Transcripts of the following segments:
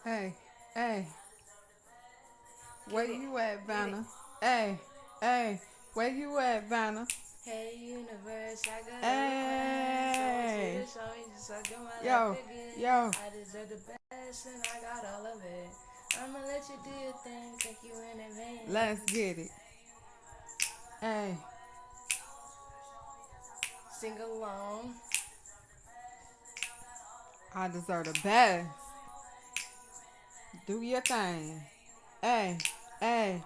Hey, hey, where Get it, you at, get it. Vanna? Hey, hey, where you at, Vanna? Hey universe, I got a request. I want you Hey, to show me just like in my life yo, again. yo, I deserve the best and I got all of it. I'ma let you do your thing, thank you in let's advance. get it. Hey, Sing along. I deserve the best. Do your thing. Hey, hey.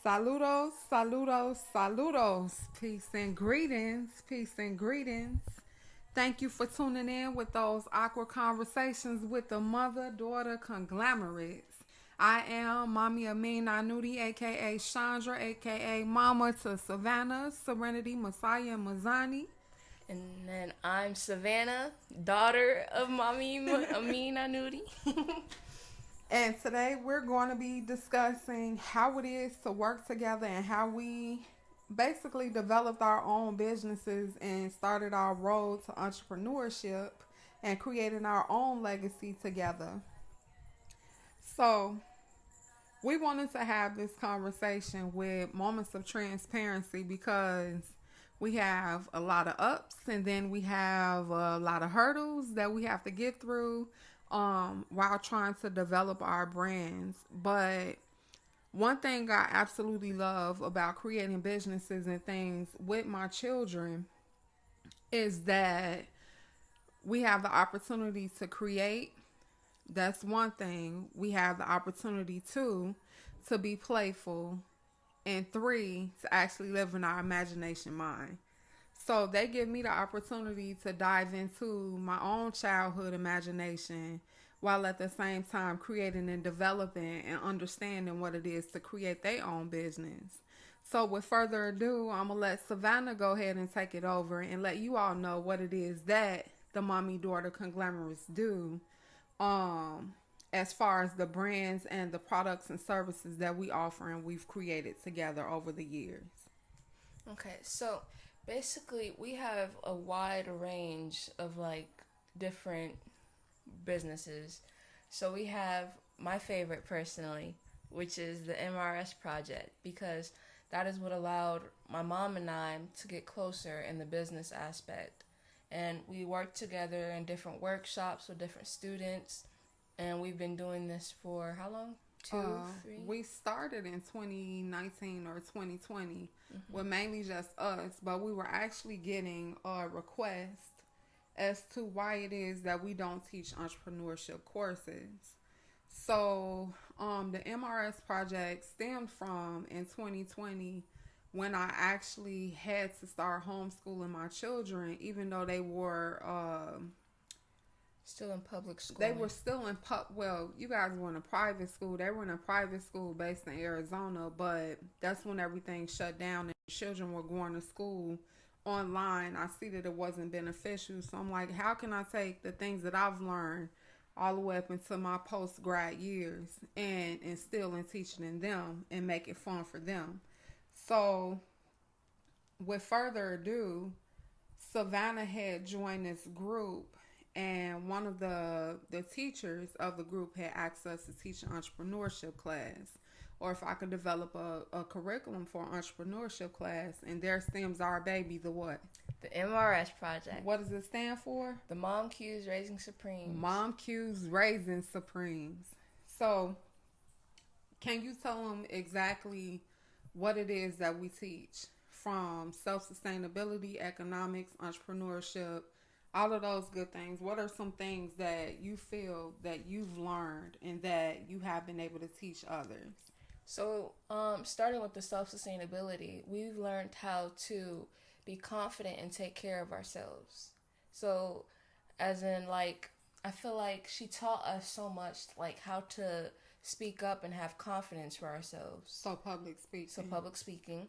Saludos, saludos, saludos. Peace and greetings, peace and greetings. Thank you for tuning in with those awkward conversations with the mother daughter conglomerates. I am Mommie Amin Anuti AKA Shondra AKA Mama to Savannah, Serenity, Messiah, and Mazani. And then I'm Savannah, daughter of Mommy Amin Anuti. And today we're going to be discussing how it is to work together and how we basically developed our own businesses and started our road to entrepreneurship and creating our own legacy together. So, we wanted to have this conversation with moments of transparency because we have a lot of ups and then we have a lot of hurdles that we have to get through while trying to develop our brands. But one thing I absolutely love about creating businesses and things with my children is that we have the opportunity to create. That's one thing. We have the opportunity to be playful, and three, to actually live in our imagination mind. So they give me the opportunity to dive into my own childhood imagination while at the same time creating and developing and understanding what it is to create their own business. So with further ado, I'm gonna let Savannah go ahead and take it over and let you all know what it is that the mommy daughter conglomerates do as far as the brands and the products and services that we offer and we've created together over the years. Okay, so basically we have a wide range of like different businesses. So we have my favorite personally, which is the MRS project, because that is what allowed my mom and I to get closer in the business aspect. And we work together in different workshops with different students. And we've been doing this for how long? Two, three? We started in 2019 or 2020 Mm-hmm. with mainly just us, but we were actually getting a request as to why it is that we don't teach entrepreneurship courses. So, the MRS project stemmed from in 2020 when I actually had to start homeschooling my children, even though Still in public they were schooling. still in well, you guys were in a private school. They were in a private school based in Arizona, but that's when everything shut down and children were going to school online. I see that it wasn't beneficial. So I'm like, how can I take the things that I've learned all the way up into my post grad years and instill and teaching in them and make it fun for them? So with further ado, Savannah had joined this group, and one of the teachers of the group had asked us to teach an entrepreneurship class, or if I could develop a curriculum for an entrepreneurship class. And there stems our baby, the what? The MRS project. What does it stand for? The Mom Q's Raising Supremes. Mom Q's Raising Supremes. So, can you tell them exactly what it is that we teach? From self sustainability, economics, entrepreneurship, all of those good things. What are some things that you feel that you've learned and that you have been able to teach others? So, starting with the self sustainability, we've learned how to be confident and take care of ourselves. So, as in, like, I feel like she taught us so much, like, how to speak up and have confidence for ourselves. So, public So, speaking. public speaking.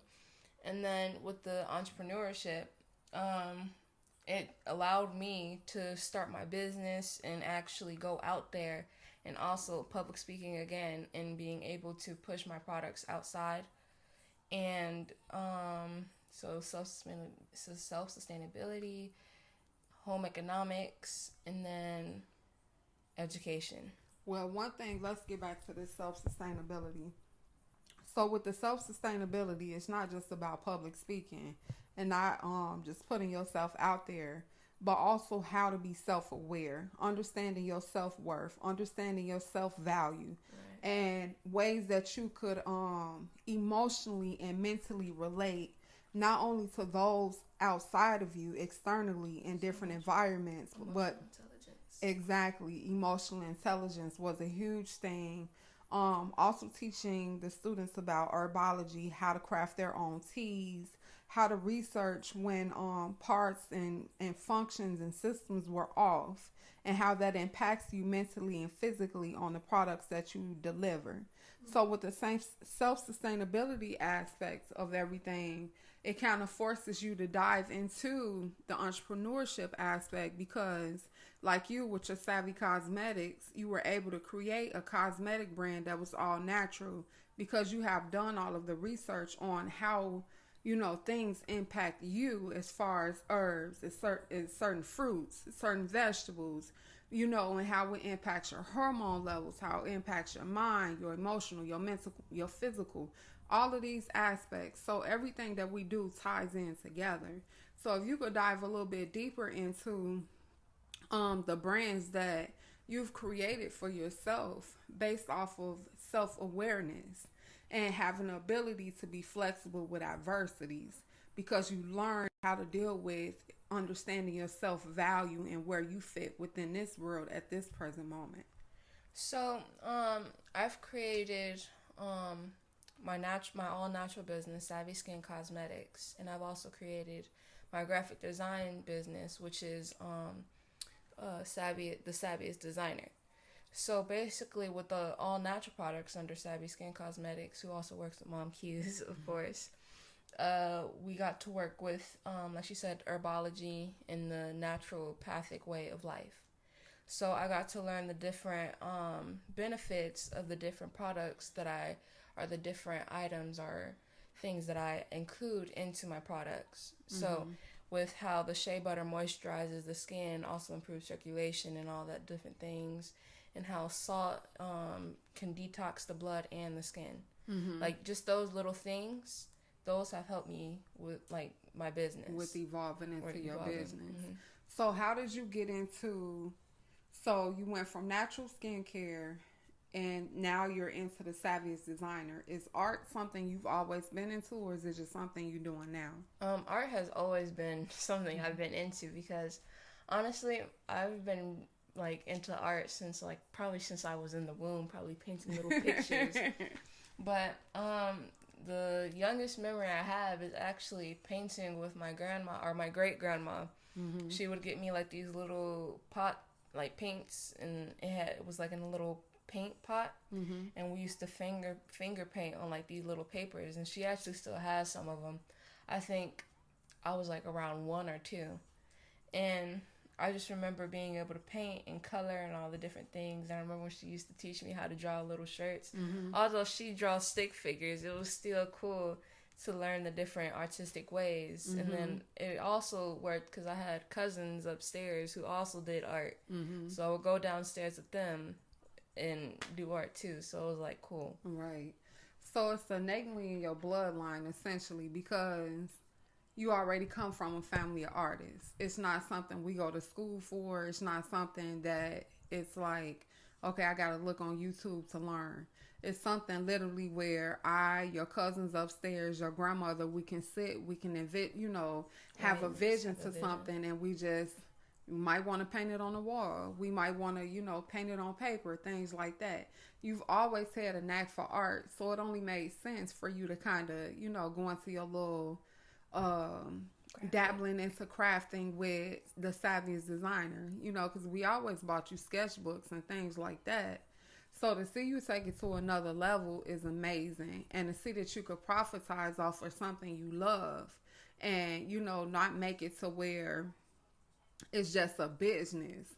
And then with the entrepreneurship, um, it allowed me to start my business and actually go out there, and also public speaking again and being able to push my products outside. and so self sustainability, home economics, and then education. Well, one thing, let's get back to this self sustainability. So with the self sustainability, it's not just about public speaking and not just putting yourself out there, but also how to be self aware, understanding your self worth, understanding your self value, Right. and ways that you could emotionally and mentally relate not only to those outside of you externally in different environments, but Intelligence. exactly, emotional intelligence was a huge thing. Also teaching the students about herbology, how to craft their own teas, how to research when parts and functions and systems were off, and how that impacts you mentally and physically on the products that you deliver. So with the same self sustainability aspects of everything, it kind of forces you to dive into the entrepreneurship aspect because like you with your Savvy Cosmetics, you were able to create a cosmetic brand that was all natural because you have done all of the research on how things impact you as far as herbs, as certain fruits, certain vegetables, and how it impacts your hormone levels, how it impacts your mind, your emotional, your mental, your physical, all of these aspects. So everything that we do ties in together. So if you could dive a little bit deeper into the brands that you've created for yourself based off of self-awareness and having the ability to be flexible with adversities because you learn how to deal with understanding your self-value and where you fit within this world at this present moment. So, I've created my all natural business, Savvy Skin Cosmetics, and I've also created my graphic design business, which is the Savviest Designer. So basically, with the all natural products under Savvy Skin Cosmetics, who also works with Mom Q's, of course, we got to work with, like she said, herbology and the naturopathic way of life. So I got to learn the different benefits of the different products or the different items or things that I include into my products. Mm-hmm. So with how the shea butter moisturizes the skin, also improves circulation and all that different things, and how salt can detox the blood and the skin. Mm-hmm. Like just those little things, those have helped me with like my business. With evolving into your business. Mm-hmm. So how did you get into, so you went from natural skincare and now you're into the Savviest Designer. Is art something you've always been into, or is it just something you're doing now? Art has always been something I've been into because honestly, I've been like into art since since I was in the womb, probably painting little pictures. But the youngest memory I have is actually painting with my grandma or my great grandma. Mm-hmm. She would get me like these little pot like paints, and it was like in a little paint pot, mm-hmm. and we used to finger paint on like these little papers, and she actually still has some of them. I think I was like around 1 or 2, and I just remember being able to paint and color and all the different things. And I remember when she used to teach me how to draw little shirts. Mm-hmm. Although she draws stick figures, it was still cool to learn the different artistic ways. Mm-hmm. And then it also worked because I had cousins upstairs who also did art. Mm-hmm. So I would go downstairs with them and do art too. So it was like cool. Right. So it's innately in your bloodline essentially because you already come from a family of artists. It's not something we go to school for. It's not something that it's like, okay, I got to look on YouTube to learn. It's something literally where your cousins upstairs, your grandmother, we can sit, we can have a vision to something, and we might want to paint it on the wall. We might want to, paint it on paper, things like that. You've always had a knack for art, so it only made sense for you to kind of, go into your little dabbling into crafting with the Savviest Designer, because we always bought you sketchbooks and things like that. So to see you take it to another level is amazing, and to see that you could profitize off of something you love and not make it to where it's just a business,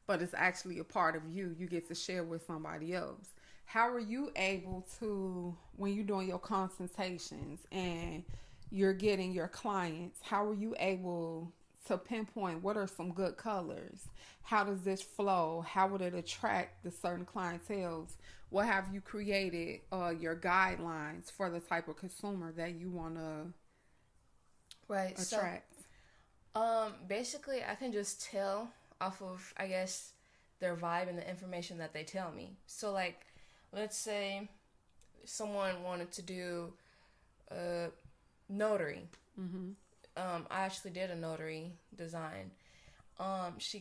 but it's actually a part of you get to share with somebody else. how are you able to, when you're doing your consultations and you're getting your clients, how are you able to pinpoint what are some good colors? How does this flow? How would it attract the certain clientels? What have you created your guidelines for the type of consumer that you want to Right. attract? So, basically, I can just tell off of, I guess, their vibe and the information that they tell me. So, like, let's say someone wanted to do a notary. Mm-hmm. I actually did a notary design. She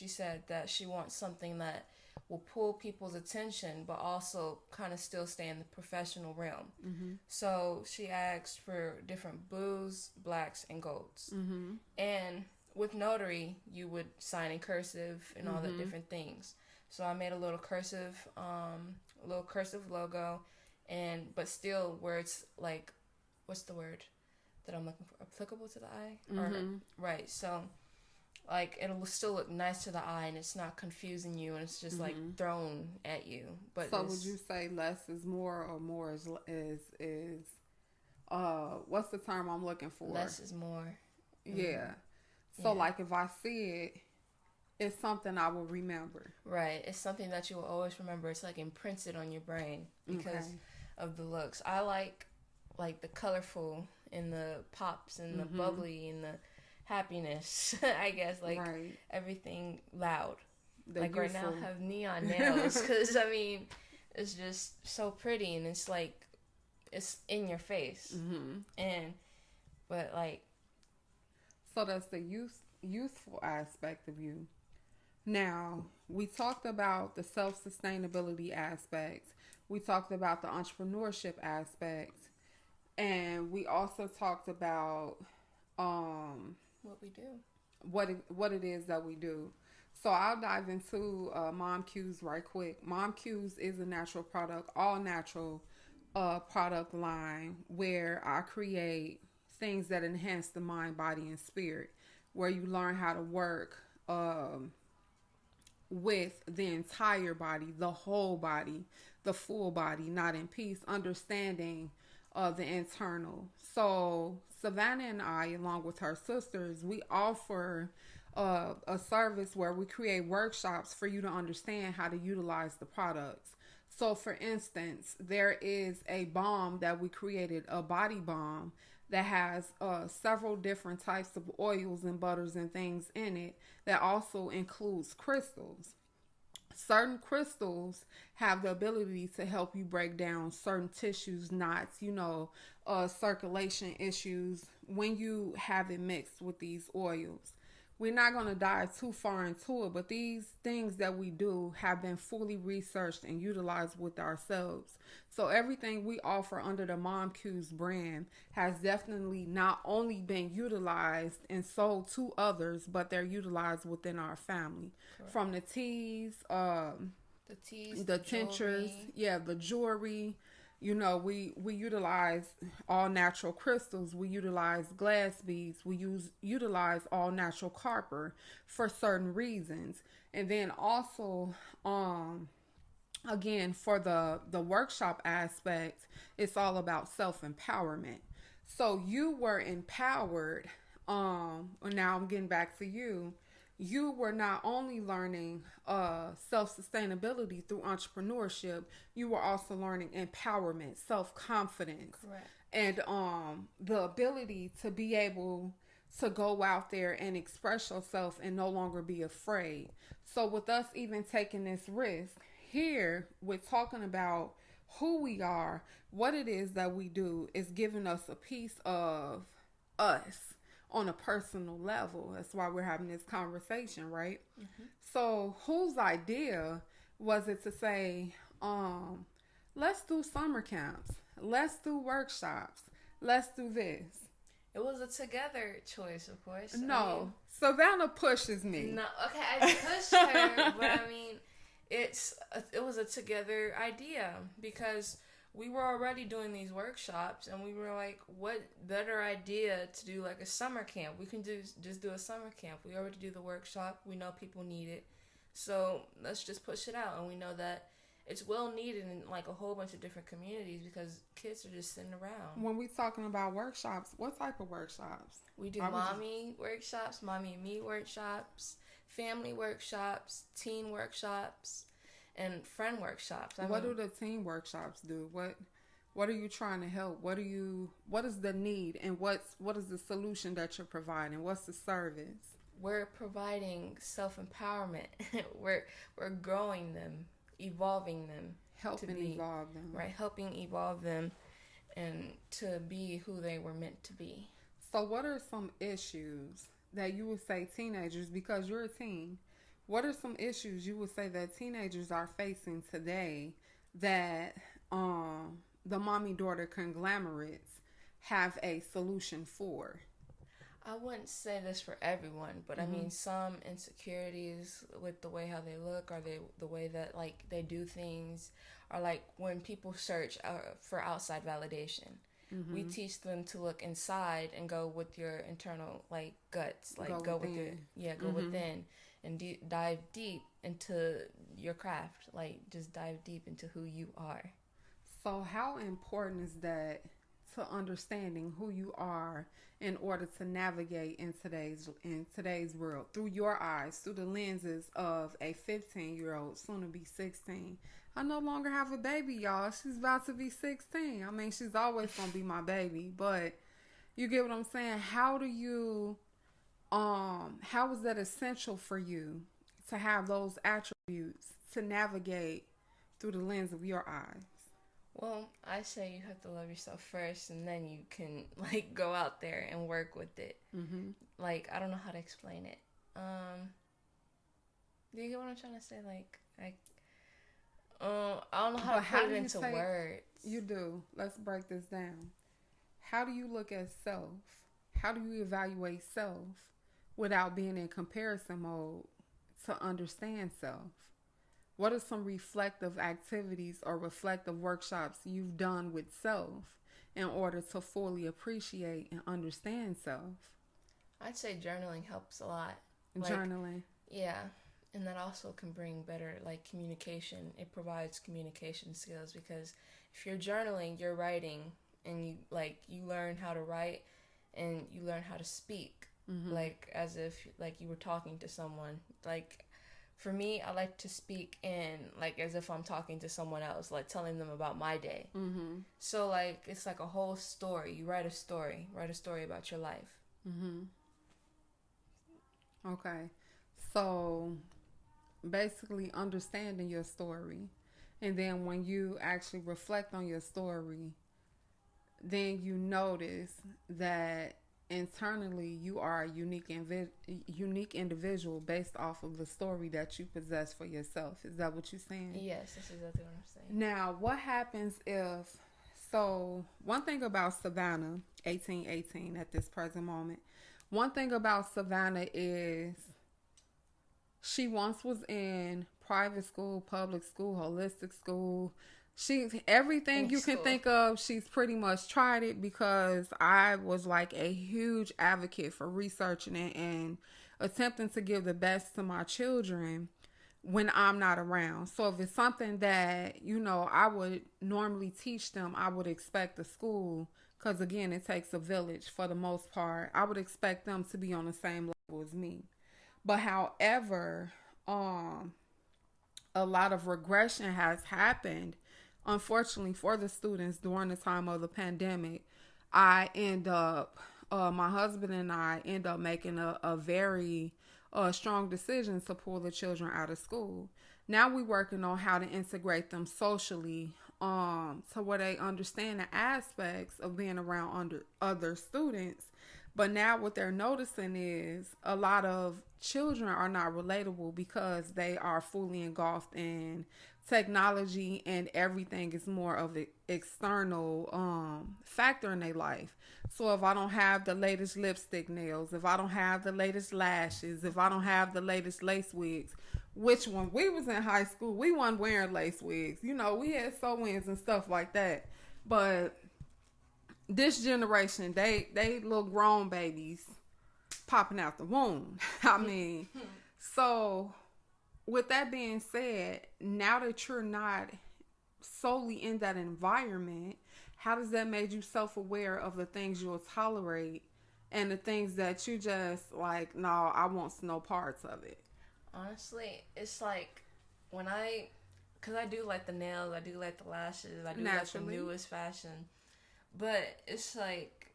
said that she wants something that will pull people's attention, but also kind of still stay in the professional realm. Mm-hmm. So she asked for different blues, blacks, and golds. Mm-hmm. And with notary, you would sign in cursive and all the Mm-hmm. different things. So I made a little cursive logo, but still where it's like, what's the word that I'm looking for? Applicable to the eye? Mm-hmm. Right. So like it'll still look nice to the eye and it's not confusing you and it's just Mm-hmm. like thrown at you. But So would you say less is more, or more is what's the term I'm looking for? less is more? Yeah. So Yeah. like if I see it, it's something I will remember. Right. It's something that you will always remember. It's like imprinted on your brain because Okay. of the looks. I like the colorful and the pops and the Mhm. bubbly and the happiness. I guess like Right. everything loud. The Like right now I youthful. have neon nails because I mean it's just so pretty and it's like it's in your face Mhm. and but like So that's the youthful aspect of you. Now, we talked about the self-sustainability aspect. We talked about the entrepreneurship aspect, and we also talked about what we do. what it is that we do. So I'll dive into Mom Q's right quick. Mom Q's is a natural product, all natural product line where I create things that enhance the mind, body, and spirit. Where you learn how to work with the entire body, the whole body, the full body, not in piece, understanding the internal. So Savannah and I, along with her sisters, we offer a service where we create workshops for you to understand how to utilize the products. So for instance, there is a balm that we created, a body balm that has several different types of oils and butters and things in it that also includes crystals. Certain crystals have the ability to help you break down certain tissues, knots, circulation issues when you have it mixed with these oils. We're not going to dive too far into it, but these things that we do have been fully researched and utilized with ourselves. So everything we offer under the Mom Q's brand has definitely not only been utilized and sold to others, but they're utilized within our family. Correct. From the teas, The teas, the tinctures, jewelry. the jewelry. We utilize all natural crystals. We utilize glass beads. We utilize all natural copper for certain reasons. And then also, again, for the workshop aspect, it's all about self-empowerment. So you were empowered. Now I'm getting back to you. You were not only learning self-sustainability through entrepreneurship, you were also learning empowerment, self-confidence, Correct. and the ability to be able to go out there and express yourself and no longer be afraid. So with us even taking this risk here, we're talking about who we are, what it is that we do is giving us a piece of us on a personal level. That's why we're having this conversation, right? Mm-hmm. So whose idea was it to say, let's do summer camps, let's do workshops, let's do this? It was a together choice, of course. No, Savannah pushes me. No, okay, I pushed her, but I mean, it was a together idea because we were already doing these workshops and we were like, what better idea to do like a summer camp? We can just do a summer camp. We already do the workshop. We know people need it. So let's just push it out. And we know that it's well needed in like a whole bunch of different communities because kids are just sitting around. When we talking about workshops, what type of workshops? We do mommy workshops, mommy and me workshops, family workshops, teen workshops, and friend workshops. What do the teen workshops do? What are you trying to help? What is the need, and what is the solution that you're providing? What's the service? We're providing self-empowerment. we're growing them, evolving them, evolve them. Right, helping evolve them and to be who they were meant to be. So what are some issues that you would say teenagers, because you're a teen, what are some issues you would say that teenagers are facing today that the mommy-daughter conglomerates have a solution for? I wouldn't say this for everyone, but I mean some insecurities with the way how they look, or the way that like they do things, or like when people search for outside validation. We teach them to look inside and go with your internal like guts, like go within and dive deep into your craft, like just dive deep into who you are. So how important is that to understanding who you are in order to navigate in today's world through your eyes, through the lenses of a 15-year-old, soon to be 16? I no longer have a baby, y'all. She's about to be 16. I mean, she's always gonna be my baby, but you get what I'm saying? How is that essential for you to have those attributes to navigate through the lens of your eyes? Well, I say you have to love yourself first, and then you can like go out there and work with it. Like, I don't know how to explain it. Do you get what I'm trying to say? I don't know how to put it into words. You do. Let's break this down. How do you look at self? How do you evaluate self without being in comparison mode to understand self? What are some reflective activities or reflective workshops you've done with self in order to fully appreciate and understand self? I'd say journaling helps a lot. Journaling? Yeah. And that also can bring better like communication. It provides communication skills, because if you're journaling, you're writing, and you learn how to write and you learn how to speak, like as if like you were talking to someone. Like for me, I like to speak in like as if I'm talking to someone else, like telling them about my day. So like it's like a whole story. You write a story about your life. Okay, so basically understanding your story, and then when you actually reflect on your story, then you notice that internally you are a unique individual based off of the story that you possess for yourself. Is that what you're saying? Yes, that's exactly what I'm saying. Now, what happens so one thing about Savannah 1818 at this present moment, one thing about Savannah is she once was in private school, public school, holistic school. Everything you can think of, she's pretty much tried it, because I was like a huge advocate for researching it and attempting to give the best to my children when I'm not around. So if it's something that, I would normally teach them, I would expect the school, because again, it takes a village for the most part. I would expect them to be on the same level as me. But however, a lot of regression has happened, unfortunately, for the students during the time of the pandemic. My husband and I end up making a very strong decision to pull the children out of school. Now we're working on how to integrate them socially, to where they understand the aspects of being around other students. But now what they're noticing is a lot of children are not relatable because they are fully engulfed in technology, and everything is more of an external factor in their life. So if I don't have the latest lipstick nails, if I don't have the latest lashes, if I don't have the latest lace wigs, which when we was in high school, we weren't wearing lace wigs. We had sew-ins and stuff like that. But this generation, they little grown babies popping out the womb. I mean, so with that being said, now that you're not solely in that environment, how does that make you self-aware of the things you'll tolerate and the things that you just like, no, I want no parts of it? Honestly, it's like when because I do like the nails, I do like the lashes, I do Naturally. like the newest fashion. But it's like,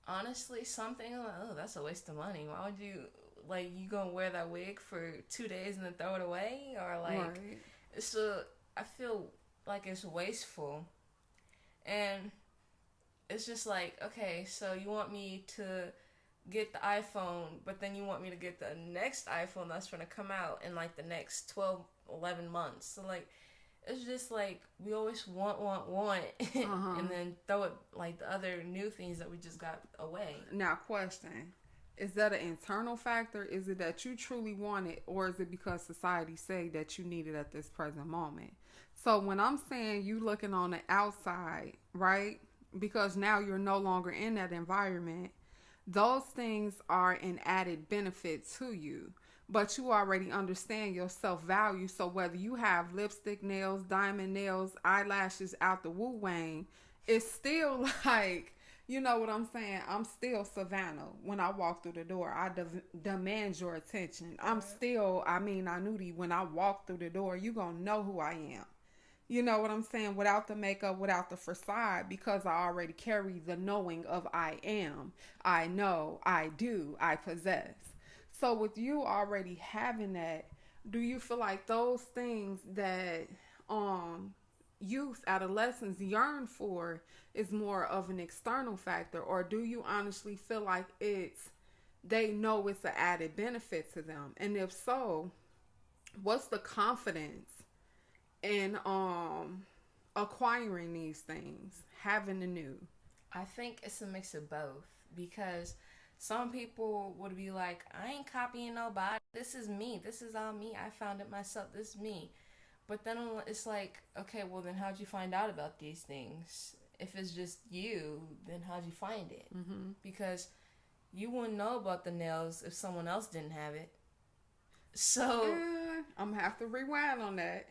honestly, something I'm like, oh, that's a waste of money. Why would you, like, you gonna wear that wig for 2 days and then throw it away? Or like, Right. I feel like it's wasteful. And it's just like, okay, so you want me to get the iPhone, but then you want me to get the next iPhone that's going to come out in like the next 12, 11 months. So like, it's just like we always want, and then throw it like the other new things that we just got away. Now, question. Is that an internal factor? Is it that you truly want it, or is it because society say that you need it at this present moment? So when I'm saying you looking on the outside, right? Because now you're no longer in that environment, those things are an added benefit to you. But you already understand your self-value. So whether you have lipstick, nails, diamond nails, eyelashes out the woo wang, it's still like, you know what I'm saying? I'm still Savannah when I walk through the door. I demand your attention. I'm still Amin Anuti when I walk through the door. You gonna know who I am. You know what I'm saying? Without the makeup, without the facade, because I already carry the knowing of I am, I know, I do, I possess. So with you already having that, do you feel like those things that youth, adolescents yearn for is more of an external factor, or do you honestly feel like they know it's an added benefit to them? And if so, what's the confidence in acquiring these things, having the new? I think it's a mix of both, because some people would be like, I ain't copying nobody. This is me. This is all me. I found it myself. This is me. But then it's like, okay, well then how'd you find out about these things? If it's just you, then how'd you find it? Mm-hmm. Because you wouldn't know about the nails if someone else didn't have it. So I'm gonna have to rewind on that,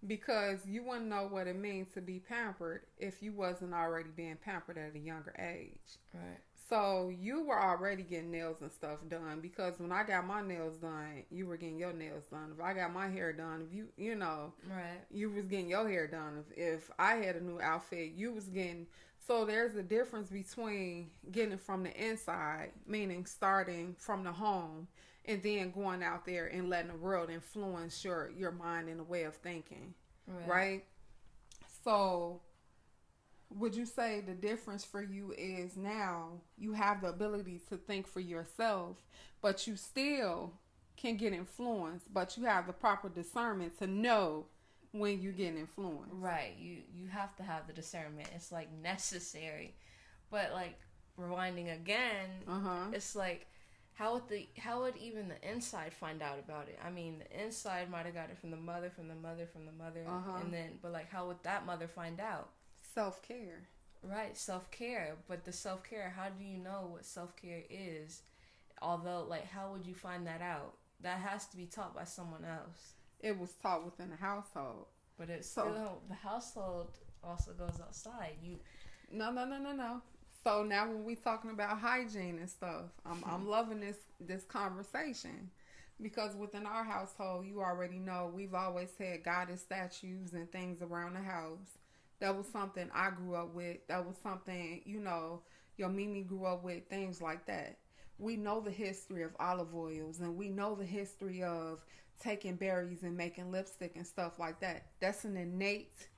because you wouldn't know what it means to be pampered if you wasn't already being pampered at a younger age. Right. So you were already getting nails and stuff done, because when I got my nails done, you were getting your nails done. If I got my hair done, if you know, right, you was getting your hair done. If I had a new outfit, you was getting. So there's a difference between getting it from the inside, meaning starting from the home, and then going out there and letting the world influence your mind and the way of thinking, right? So would you say the difference for you is now you have the ability to think for yourself, but you still can get influenced, but you have the proper discernment to know when you get influenced? Right. You have to have the discernment. It's like necessary. But like rewinding again, it's like how would even the inside find out about it? I mean, the inside might have got it from the mother, and then but like how would that mother find out? Self-care. Right, self-care. But the self-care, how do you know what self-care is? Although, like, how would you find that out? That has to be taught by someone else. It was taught within the household. But it's still, the household also goes outside. No. So now when we talking about hygiene and stuff, I'm loving this conversation, because within our household, you already know we've always had goddess statues and things around the house. That was something I grew up with. That was something, your Mimi grew up with, things like that. We know the history of olive oils, and we know the history of taking berries and making lipstick and stuff like that. That's an innate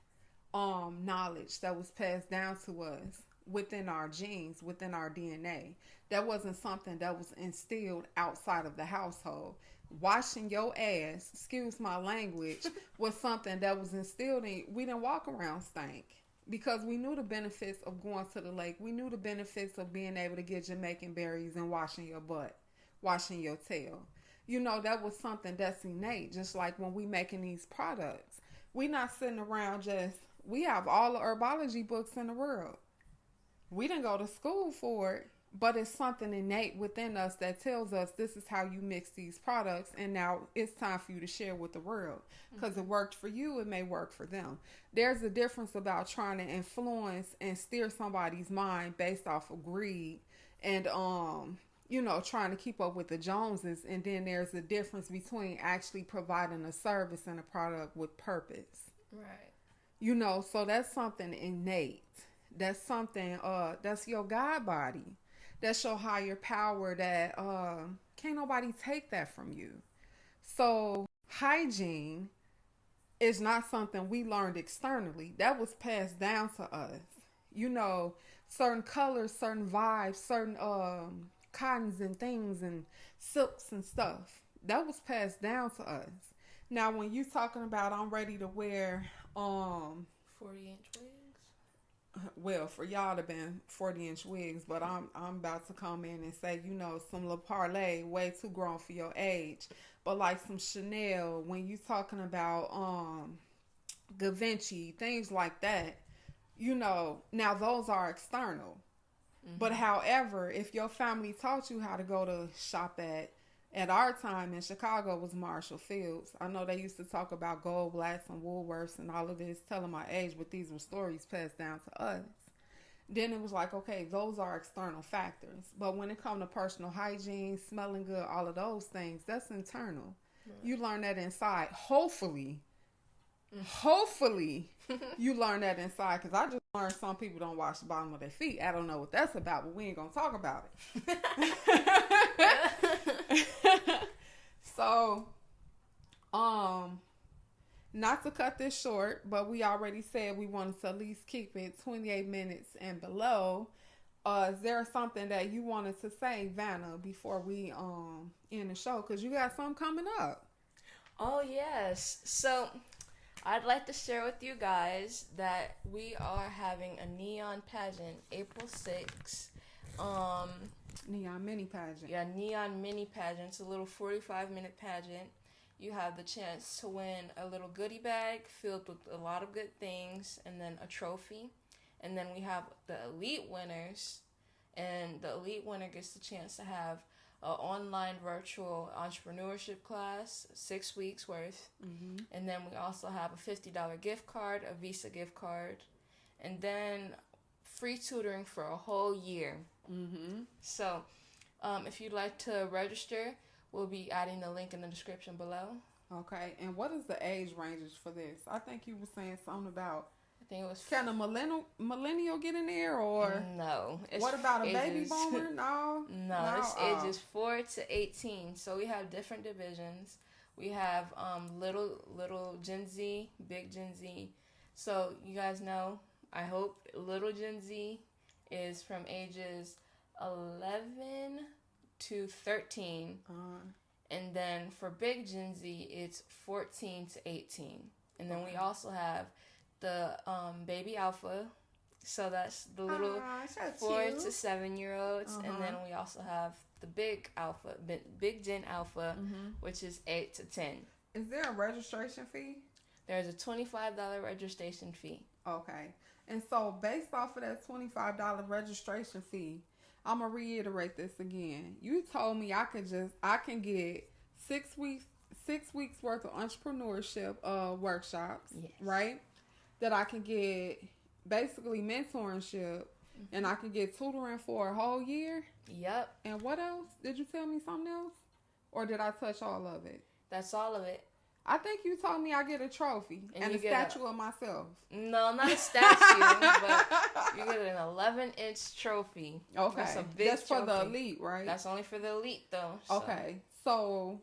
knowledge that was passed down to us within our genes, within our DNA. That wasn't something that was instilled outside of the household. Washing your ass, excuse my language, was something that was instilled in. We didn't walk around stank, because we knew the benefits of going to the lake. We knew the benefits of being able to get Jamaican berries and washing your butt, washing your tail. That was something that's innate. Just like when we making these products, we not sitting around we have all the herbology books in the world. We didn't go to school for it. but it's something innate within us that tells us this is how you mix these products, and now it's time for you to share with the world because it worked for you, it may work for them. There's a difference about trying to influence and steer somebody's mind based off of greed and trying to keep up with the Joneses, and then there's a difference between actually providing a service and a product with purpose. Right. So that's something innate. That's something that's your God body. That's your higher power that can't nobody take that from you. So hygiene is not something we learned externally. That was passed down to us. Certain colors, certain vibes, certain cottons and things and silks and stuff. That was passed down to us. Now when you talking about I'm ready to wear 40-inch wigs. Well, for y'all to been 40-inch wigs, but I'm about to come in and say, some little parlay, way too grown for your age. But like some Chanel, when you talking about Givenchy, things like that, now those are external. Mm-hmm. But however, if your family taught you how to go to shop at our time in Chicago was Marshall Fields. I know they used to talk about Goldblatt's and Woolworths and all of this, telling my age, but these were stories passed down to us. Then it was like, okay, those are external factors. But when it comes to personal hygiene, smelling good, all of those things, that's internal. Right. You learn that inside. Hopefully, you learn that inside, because I just learned some people don't wash the bottom of their feet. I don't know what that's about, but we ain't going to talk about it. So, not to cut this short, but we already said we wanted to at least keep it 28 minutes and below. Is there something that you wanted to say, Vanna, before we end the show? Because you got something coming up. Oh, yes. So, I'd like to share with you guys that we are having a neon pageant April 6th. Neon mini pageant. Yeah, neon mini pageant. It's a little 45-minute pageant. You have the chance to win a little goodie bag filled with a lot of good things, and then a trophy. And then we have the elite winners, and the elite winner gets the chance to have an online virtual entrepreneurship class, 6 weeks worth. Mm-hmm. And then we also have a $50 gift card, a Visa gift card, and then free tutoring for a whole year. Mm-hmm. So, if you'd like to register, we'll be adding the link in the description below. Okay, and what is the age ranges for this? I think you were saying something about. I think it was. Can a millennial get in there, or no? What about a baby boomer? No, it's ages 4 to 18. So we have different divisions. We have little Gen Z, big Gen Z. So you guys know. I hope little Gen Z is from ages 11 to 13. And then for big Gen Z, it's 14 to 18. And then we also have the baby alpha. So that's the little 4 to 7-year-olds. And then we also have the big alpha, big Gen alpha, which is 8 to 10. Is there a registration fee? There's a $25 registration fee. Okay. And so based off of that $25 registration fee, I'm going to reiterate this again. You told me I can get 6 weeks worth of entrepreneurship workshops, yes. Right? That I can get basically mentorship, and I can get tutoring for a whole year. Yep. And what else? Did you tell me something else? Or did I touch all of it? That's all of it. I think you told me I get a trophy and a statue of myself. No, not a statue, but you get an 11-inch trophy. Okay. That's a big That's trophy. For the elite, right? That's only for the elite, though. So. Okay. So,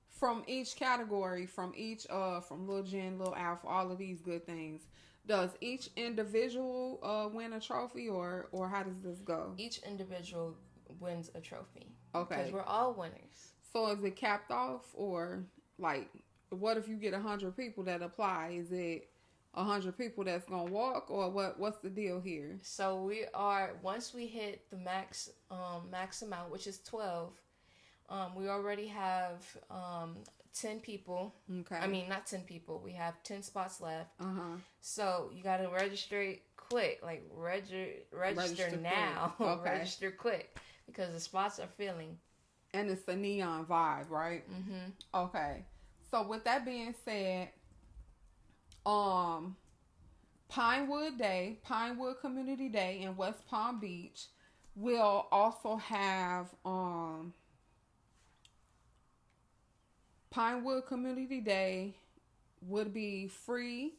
from each category, from Lil Jen, Lil Alpha, all of these good things, does each individual win a trophy, or how does this go? Each individual wins a trophy. Okay. Because we're all winners. So, is it capped off, or like... What if you get 100 people that apply? Is it 100 people that's gonna walk, or what's the deal here? So once we hit the max amount, which is 12, we already have 10 people. Okay. I mean, not 10 people. We have 10 spots left. So you gotta register quick. Like register now. Quick. Okay. Register quick because the spots are filling. And it's a neon vibe, right? Mm-hmm. Okay. So with that being said, Pinewood Community Day in West Palm Beach will also have Pinewood Community Day would be free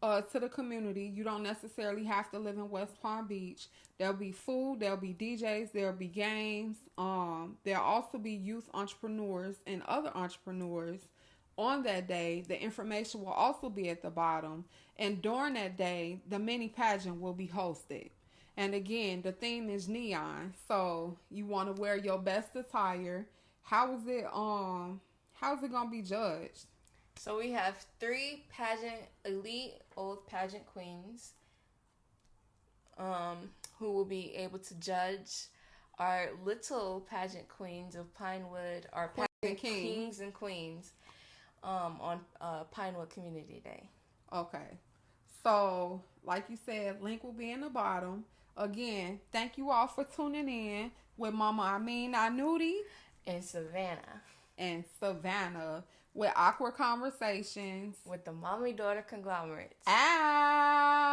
to the community. You don't necessarily have to live in West Palm Beach. There'll be food, there'll be DJs, there'll be games. There'll also be youth entrepreneurs and other entrepreneurs on that day. The information will also be at the bottom. And during that day, the mini pageant will be hosted. And again, the theme is neon. So you want to wear your best attire. How's it gonna be judged? So we have 3 elite old pageant queens who will be able to judge our little pageant queens of Pinewood, our pageant kings and queens on Pinewood Community Day. Okay. So, like you said, link will be in the bottom. Again, thank you all for tuning in with Mama Amin Anuti and Savannah. With Awkward Conversations with the Mommy Daughter Conglomerates. Out.